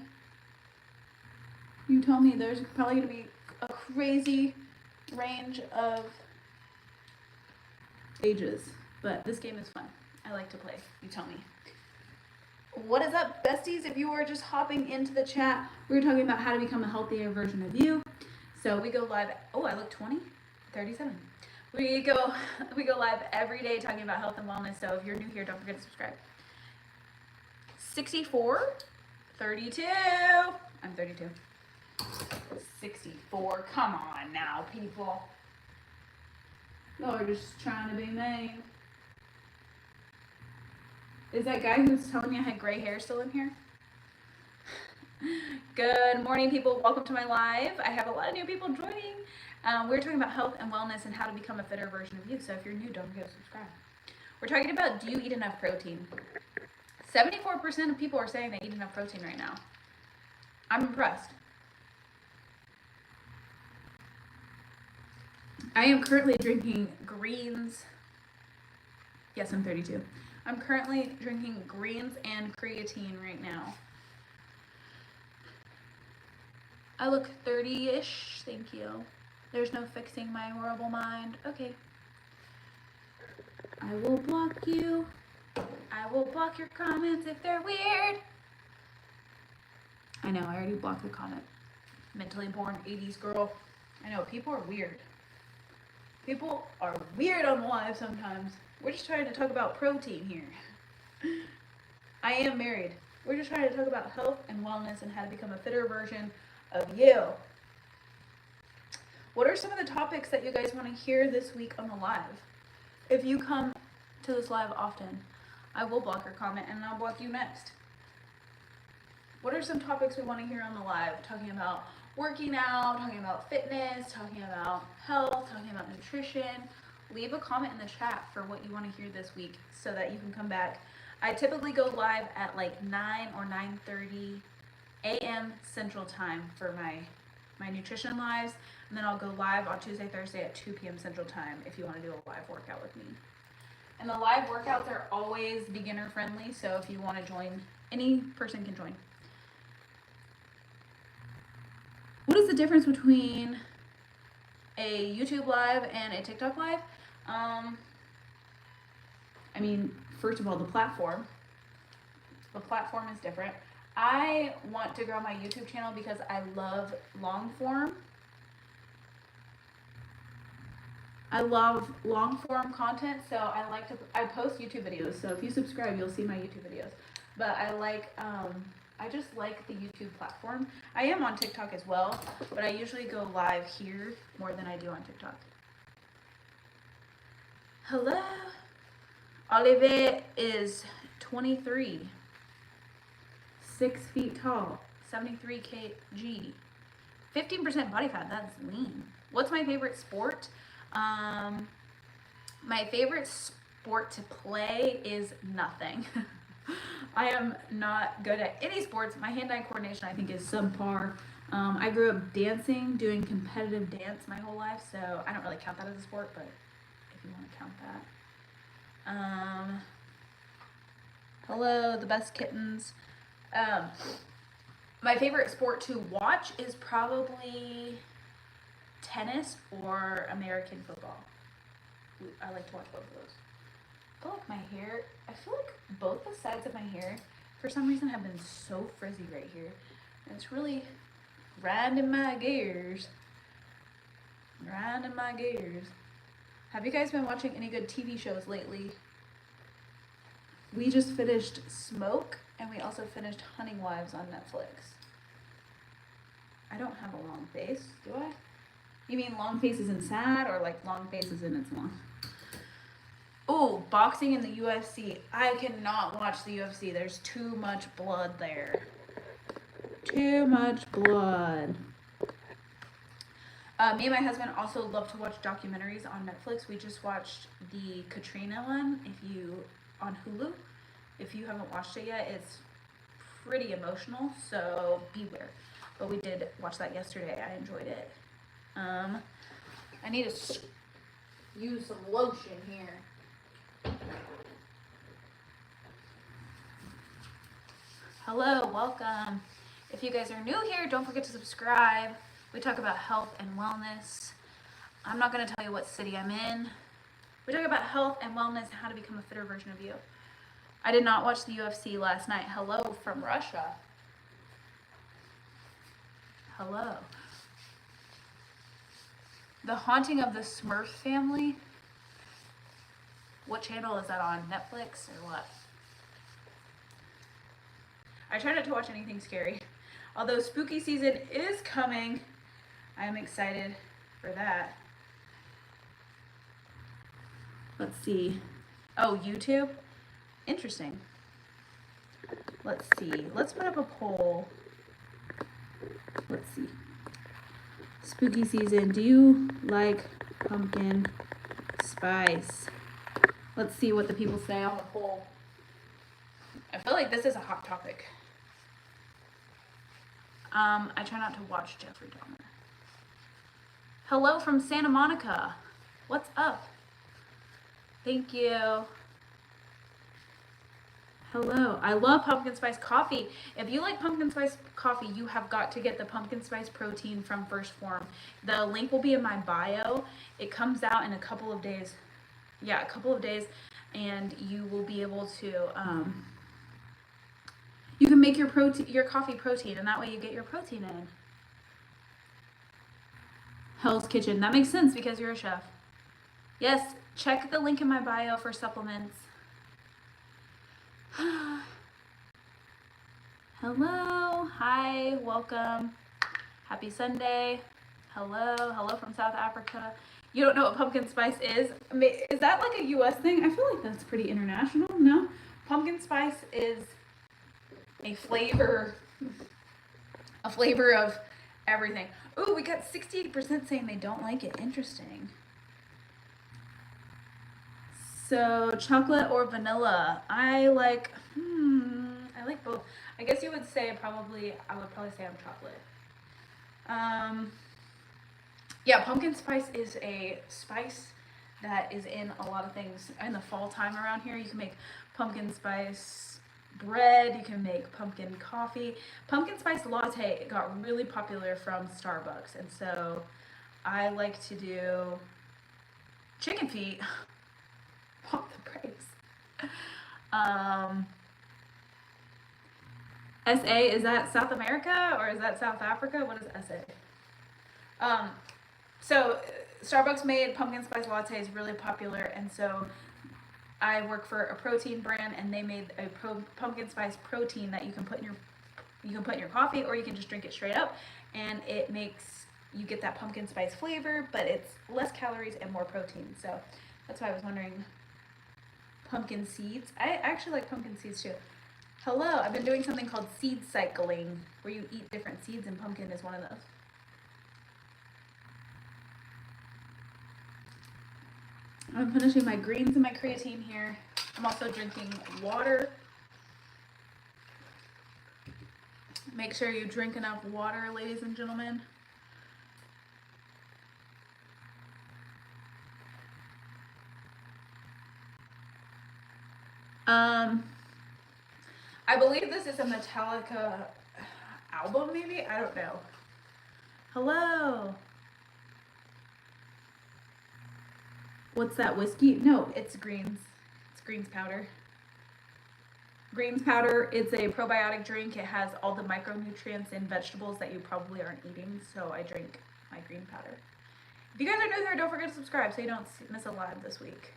You tell me. There's probably going to be a crazy range of ages, but this game is fun. I like to play. You tell me. What is up, besties? If you are just hopping into the chat, we're talking about how to become a healthier version of you. So we go live. Oh, I look 20, 37. We go live every day talking about health and wellness. So if you're new here, don't forget to subscribe. 64, 32. I'm 32. 64. Come on now, people. Y'all are just trying to be mean. Is that guy who's telling me I had gray hair still in here? Good morning, people. Welcome to my live. I have a lot of new people joining. We're talking about health and wellness and how to become a fitter version of you. So if you're new, don't forget to subscribe. We're talking about, do you eat enough protein? 74% of people are saying they eat enough protein right now. I'm impressed. I am currently drinking greens. Yes, I'm 32. I'm currently drinking greens and creatine right now. I look 30-ish, thank you. There's no fixing my horrible mind. Okay. I will block you. I will block your comments if they're weird. I know, I already blocked the comment. Mentally born 80s girl. I know, people are weird. People are weird on live sometimes. We're just trying to talk about protein here. I am married. We're just trying to talk about health and wellness and how to become a fitter version of you. What are some of the topics that you guys want to hear this week on the live? If you come to this live often, I will block your comment and I'll block you next. What are some topics we want to hear on the live? Talking about working out, talking about fitness, talking about health, talking about nutrition. Leave a comment in the chat for what you want to hear this week so that you can come back. I typically go live at like 9 or 9:30 a.m. Central Time for my nutrition lives. And then I'll go live on Tuesday, Thursday at 2 p.m. Central Time if you want to do a live workout with me. And the live workouts are always beginner friendly, so if you want to join, any person can join. What is the difference between a YouTube live and a TikTok live? I mean, first of all, the platform is different. I want to grow my YouTube channel because I love long form. I love long form content, so I post YouTube videos. So if you subscribe, you'll see my YouTube videos. But I just like the YouTube platform. I am on TikTok as well, but I usually go live here more than I do on TikTok. Hello. Olive is 23, 6 feet tall, 73 kg, 15% body fat. That's lean. What's my favorite sport? My favorite sport to play is nothing. I am not good at any sports. My hand-eye coordination, I think, is subpar. I grew up dancing, doing competitive dance my whole life, so I don't really count that as a sport, but if you want to count that. Hello, the best kittens. My favorite sport to watch is probably tennis or American football. I like to watch both of those. I feel like both the sides of my hair, for some reason, have been so frizzy right here. And it's really grinding my gears. Grinding my gears. Have you guys been watching any good TV shows lately? We just finished Smoke, and we also finished Hunting Wives on Netflix. I don't have a long face, do I? You mean long face isn't sad, or like long face isn't it's long? Oh, boxing in the UFC. I cannot watch the UFC. There's too much blood there. Too much blood. Me and my husband also love to watch documentaries on Netflix. We just watched the Katrina one, on Hulu. If you haven't watched it yet, it's pretty emotional, so beware. But we did watch that yesterday. I enjoyed it. I need to use some lotion here. Hello, welcome. If you guys are new here, don't forget to subscribe. We talk about health and wellness. I'm not going to tell you what city I'm in. We talk about health and wellness and how to become a fitter version of you. I did not watch the UFC last night. Hello from Russia. Hello. The Haunting of the Smurf Family. What channel is that on? Netflix or what? I try not to watch anything scary. Although spooky season is coming, I am excited for that. Let's see. Oh, YouTube? Interesting. Let's see. Let's put up a poll. Let's see. Spooky season. Do you like pumpkin spice? Let's see what the people say on the poll. I feel like this is a hot topic. I try not to watch Jeffrey Dahmer. Hello from Santa Monica. What's up? Thank you. Hello. I love pumpkin spice coffee. If you like pumpkin spice coffee, you have got to get the pumpkin spice protein from Phorm. The link will be in my bio. It comes out in a couple of days. Yeah, a couple of days, and you will be able to you can make your coffee protein, and that way you get your protein in. Hell's Kitchen. That makes sense because you're a chef. Yes, check the link in my bio for supplements. Hello. Hi. Welcome. Happy Sunday. Hello from South Africa. You don't know what pumpkin spice is? Is that like a US thing? I feel like that's pretty international. No? Pumpkin spice is a flavor of everything. Ooh, we got 68% saying they don't like it. Interesting. So, chocolate or vanilla? I like both. I guess you would say I would probably say I'm chocolate. Yeah, pumpkin spice is a spice that is in a lot of things in the fall time around here. You can make pumpkin spice bread, you can make pumpkin coffee. Pumpkin spice latte got really popular from Starbucks, and so I like to do chicken feet. Pump the brakes. SA, is that South America or is that South Africa? What is SA? So Starbucks made pumpkin spice lattes really popular, and so I work for a protein brand, and they made a pumpkin spice protein that you can put in your coffee, or you can just drink it straight up, and it makes you get that pumpkin spice flavor, but it's less calories and more protein. So that's why I was wondering. pumpkin seeds. I actually like pumpkin seeds too. Hello, I've been doing something called seed cycling, where you eat different seeds, and pumpkin is one of those. I'm finishing my greens and my creatine here. I'm also drinking water. Make sure you drink enough water, ladies and gentlemen. I believe this is a Metallica album, maybe? I don't know. Hello. What's that, whiskey? No, it's greens. It's greens powder. Greens powder, it's a probiotic drink. It has all the micronutrients in vegetables that you probably aren't eating, so I drink my green powder. If you guys are new here, don't forget to subscribe so you don't miss a live this week.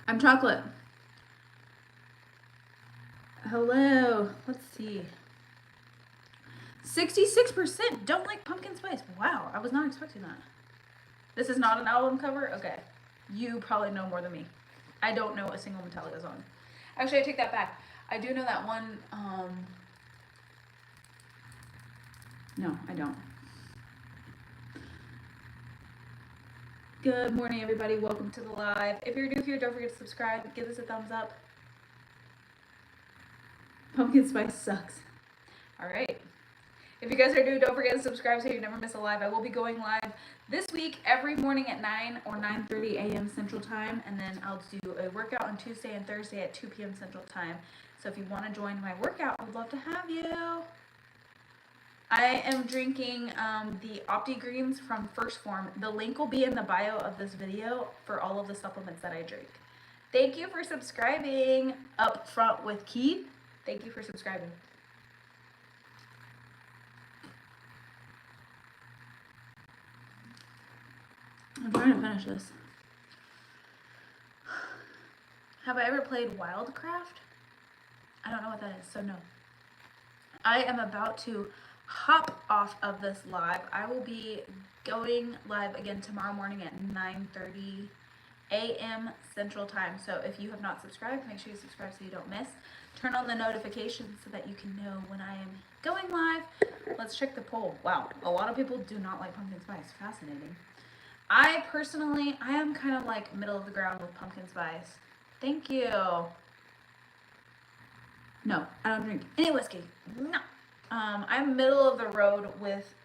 I'm chocolate. Hello. Let's see. 66% don't like pumpkin spice. Wow, I was not expecting that. This is not an album cover? Okay. You probably know more than me. I don't know a single Metallica song. Actually, I take that back. I do know that one. No, I don't. Good morning, everybody. Welcome to the live. If you're new here, don't forget to subscribe. Give us a thumbs up. Pumpkin spice sucks. All right. If you guys are new, don't forget to subscribe so you never miss a live. I will be going live this week every morning at 9 or 9:30 a.m. Central Time, and then I'll do a workout on Tuesday and Thursday at 2 p.m. Central Time. So if you want to join my workout, I would love to have you. I am drinking the Opti Greens from Phorm. The link will be in the bio of this video for all of the supplements that I drink. Thank you for subscribing. Up front with Keith. Thank you for subscribing. I'm trying to finish this. Have I ever played Wildcraft? I don't know what that is, so no. I am about to hop off of this live. I will be going live again tomorrow morning at 9:30 a.m. Central Time. So if you have not subscribed, make sure you subscribe so you don't miss. Turn on the notifications so that you can know when I am going live. Let's check the poll. Wow, a lot of people do not like pumpkin spice. Fascinating. I personally, I am kind of like middle of the ground with pumpkin spice. Thank you. No, I don't drink any whiskey. No. I'm middle of the road with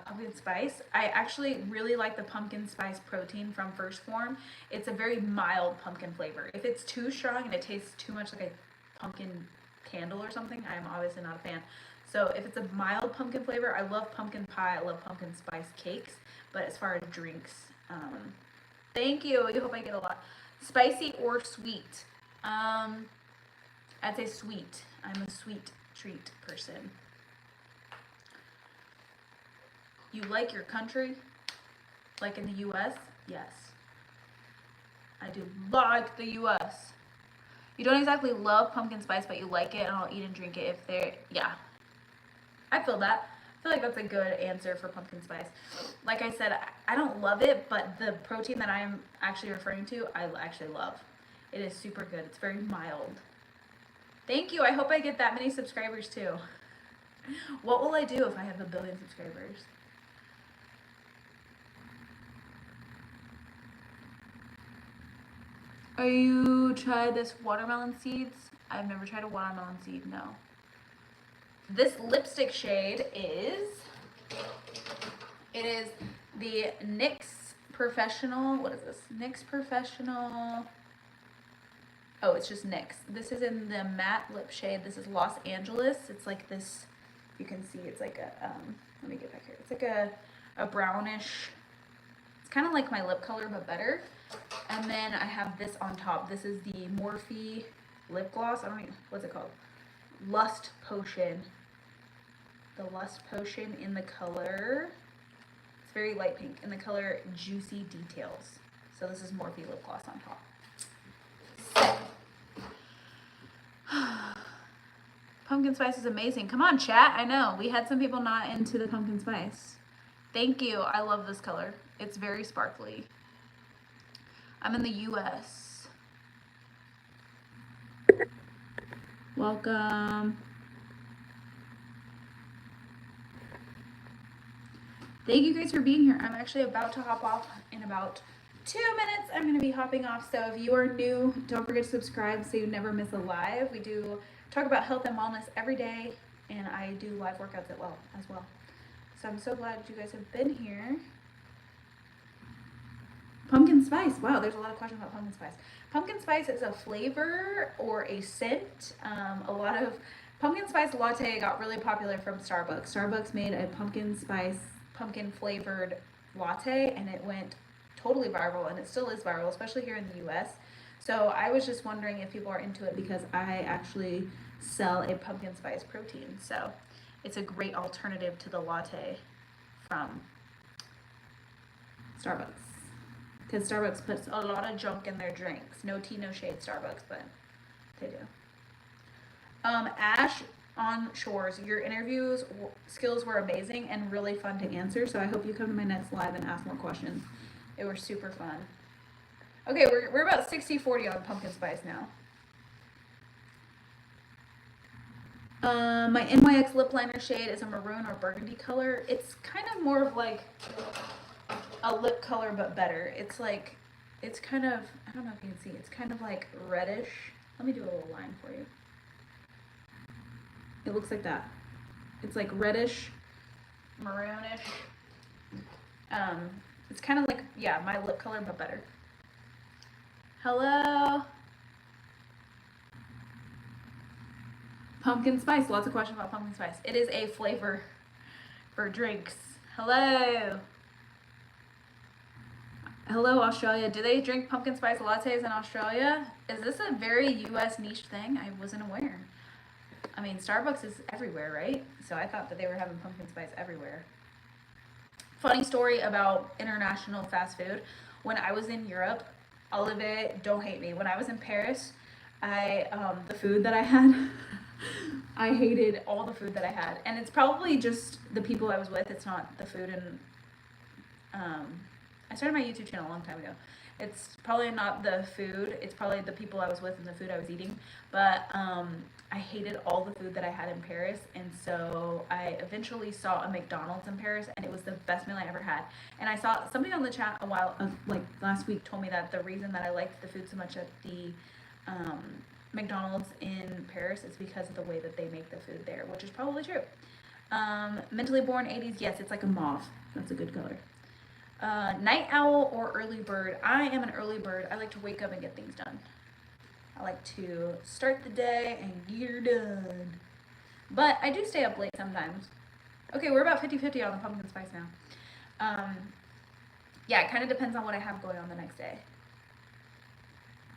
pumpkin spice. I actually really like the pumpkin spice protein from Phorm. It's a very mild pumpkin flavor. If it's too strong and it tastes too much like a pumpkin candle or something, I'm obviously not a fan. So if it's a mild pumpkin flavor, I love pumpkin pie, I love pumpkin spice cakes. But as far as drinks, thank you. I hope I get a lot. Spicy or sweet? I'd say sweet. I'm a sweet treat person. You like your country? Like in the U.S.? Yes. I do like the U.S. You don't exactly love pumpkin spice, but you like it, and I'll eat and drink it if they're, yeah. I feel that. I feel like that's a good answer for pumpkin spice. Like I said, I don't love it, but the protein that I'm actually referring to, I actually love. It is super good. It's very mild. Thank you. I hope I get that many subscribers too. What will I do if I have 1 billion subscribers? Are you tried this watermelon seeds? I've never tried a watermelon seed, no. This lipstick shade is, it is the NYX Professional, what is this? NYX Professional, oh, it's just NYX. This is in the matte lip shade. This is Los Angeles. It's like this, you can see it's like a, let me get back here. It's like a brownish, it's kind of like my lip color, but better. And then I have this on top. This is the Morphe lip gloss. I don't even, what's it called? Lust Potion. The Lust Potion in the color, it's very light pink, in the color Juicy Details. So this is Morphe lip gloss on top. So. Pumpkin spice is amazing. Come on, chat. I know. We had some people not into the pumpkin spice. Thank you. I love this color. It's very sparkly. I'm in the US. Welcome. Thank you guys for being here. I'm actually about to hop off in about 2 minutes. I'm going to be hopping off. So if you are new, don't forget to subscribe so you never miss a live. We do talk about health and wellness every day, and I do live workouts as well. So I'm so glad you guys have been here. Pumpkin spice. Wow, there's a lot of questions about pumpkin spice. Pumpkin spice is a flavor or a scent. A lot of pumpkin spice latte got really popular from Starbucks. Starbucks made a pumpkin flavored latte, and it went totally viral, and it still is viral, especially here in the US. So I was just wondering if people are into it because I actually sell a pumpkin spice protein. So it's a great alternative to the latte from Starbucks. Because Starbucks puts a lot of junk in their drinks. No tea, no shade, Starbucks, but they do. Ash on Shores, your interviews skills were amazing and really fun to answer. So I hope you come to my next live and ask more questions. It was super fun. Okay, we're about 60-40 on pumpkin spice now. My NYX lip liner shade is a maroon or burgundy color. It's kind of more of like a lip color, but better. It's like, it's kind of, I don't know if you can see, it's kind of like reddish. Let me do a little line for you. It looks like that. It's like reddish, maroonish. It's kind of like, yeah, my lip color, but better. Hello. Pumpkin spice. Lots of questions about pumpkin spice. It is a flavor for drinks. Hello. Hello, Australia. Do they drink pumpkin spice lattes in Australia? Is this a very US niche thing? I wasn't aware. I mean, Starbucks is everywhere, right? So I thought that they were having pumpkin spice everywhere. Funny story about international fast food. When I was in Europe, Olive, don't hate me. When I was in Paris, the food that I had, I hated all the food that I had. And it's probably just the people I was with. It's not the food. And I started my YouTube channel a long time ago. It's probably not the food. It's probably the people I was with and the food I was eating. But I hated all the food that I had in Paris. And so I eventually saw a McDonald's in Paris, and it was the best meal I ever had. And I saw somebody on the chat like last week told me that the reason that I liked the food so much at the McDonald's in Paris is because of the way that they make the food there, which is probably true. Mentally born 80s, yes, it's like a mauve. That's a good color. Night owl or early bird? I am an early bird. I like to wake up and get things done. I like to start the day and you're done. But I do stay up late sometimes. Okay, we're about 50-50 on the pumpkin spice now. Yeah, it kind of depends on what I have going on the next day.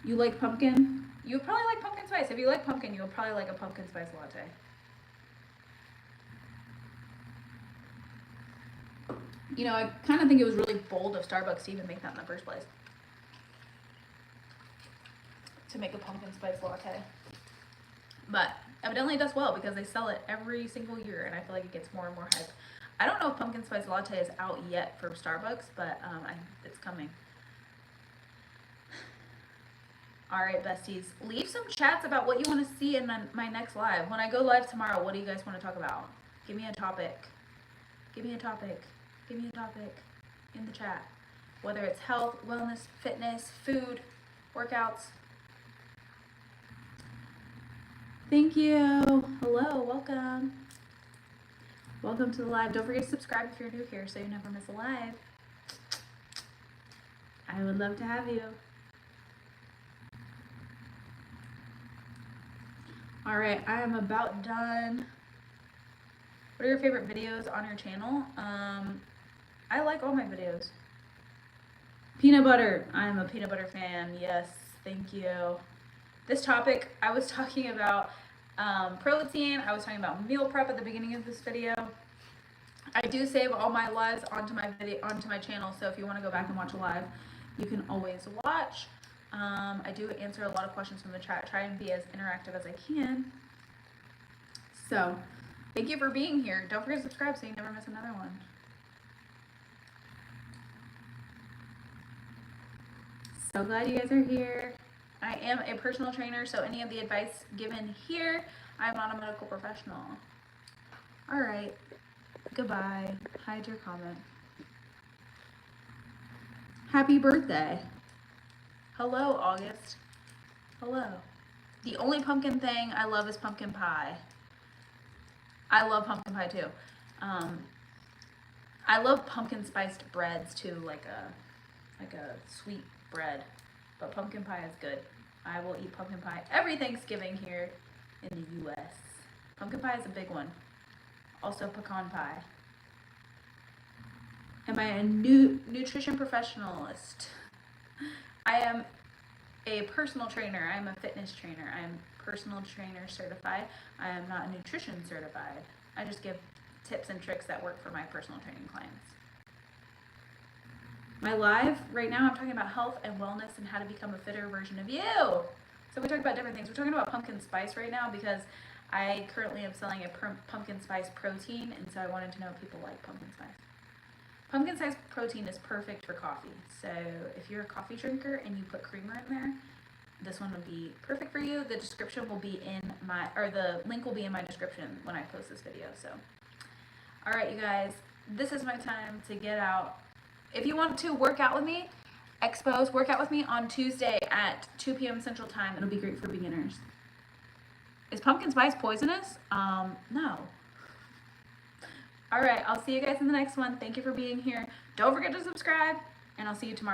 You like pumpkin? You would probably like pumpkin spice. If you like pumpkin, you'll probably like a pumpkin spice latte. You know, I kind of think it was really bold of Starbucks to even make that in the first place. To make a pumpkin spice latte. But evidently it does well because they sell it every single year, and I feel like it gets more and more hype. I don't know if pumpkin spice latte is out yet for Starbucks, but it's coming. All right, besties, leave some chats about what you want to see in my next live. When I go live tomorrow, what do you guys want to talk about? Give me a topic. Give me a topic. Give me a topic in the chat. Whether it's health, wellness, fitness, food, workouts. Thank you. Hello, welcome. Welcome to the live. Don't forget to subscribe if you're new here so you never miss a live. I would love to have you. All right, I am about done. What are your favorite videos on your channel? I like all my videos. Peanut butter. I'm a peanut butter fan. Yes, thank you. This topic, I was talking about protein. I was talking about meal prep at the beginning of this video. I do save all my lives onto my channel, so if you want to go back and watch a live, you can always watch. I do answer a lot of questions from the chat. Try and be as interactive as I can. So, thank you for being here. Don't forget to subscribe so you never miss another one. So glad you guys are here. I am a personal trainer, so any of the advice given here, I'm not a medical professional. All right, goodbye. Hide your comment. Happy birthday. Hello, August. Hello. The only pumpkin thing I love is pumpkin pie. I love pumpkin pie too. I love pumpkin spiced breads too, like a sweet bread. But pumpkin pie is good. I will eat pumpkin pie every Thanksgiving here in the US. Pumpkin pie is a big one. Also pecan pie. Am I a nutrition professionalist? I am a personal trainer. I'm a fitness trainer. I'm personal trainer certified. I am not nutrition certified. I just give tips and tricks that work for my personal training clients. My live right now, I'm talking about health and wellness and how to become a fitter version of you. So we talk about different things. We're talking about pumpkin spice right now because I currently am selling a pumpkin spice protein, and so I wanted to know if people like pumpkin spice. Pumpkin spice protein is perfect for coffee. So if you're a coffee drinker and you put creamer in there, this one would be perfect for you. The description will be in the link will be in my description when I post this video. So, all right, you guys, this is my time to get out. If you want to work out with me, work out with me on Tuesday at 2 p.m. Central Time. It'll be great for beginners. Is pumpkin spice poisonous? No. All right, I'll see you guys in the next one. Thank you for being here. Don't forget to subscribe, and I'll see you tomorrow.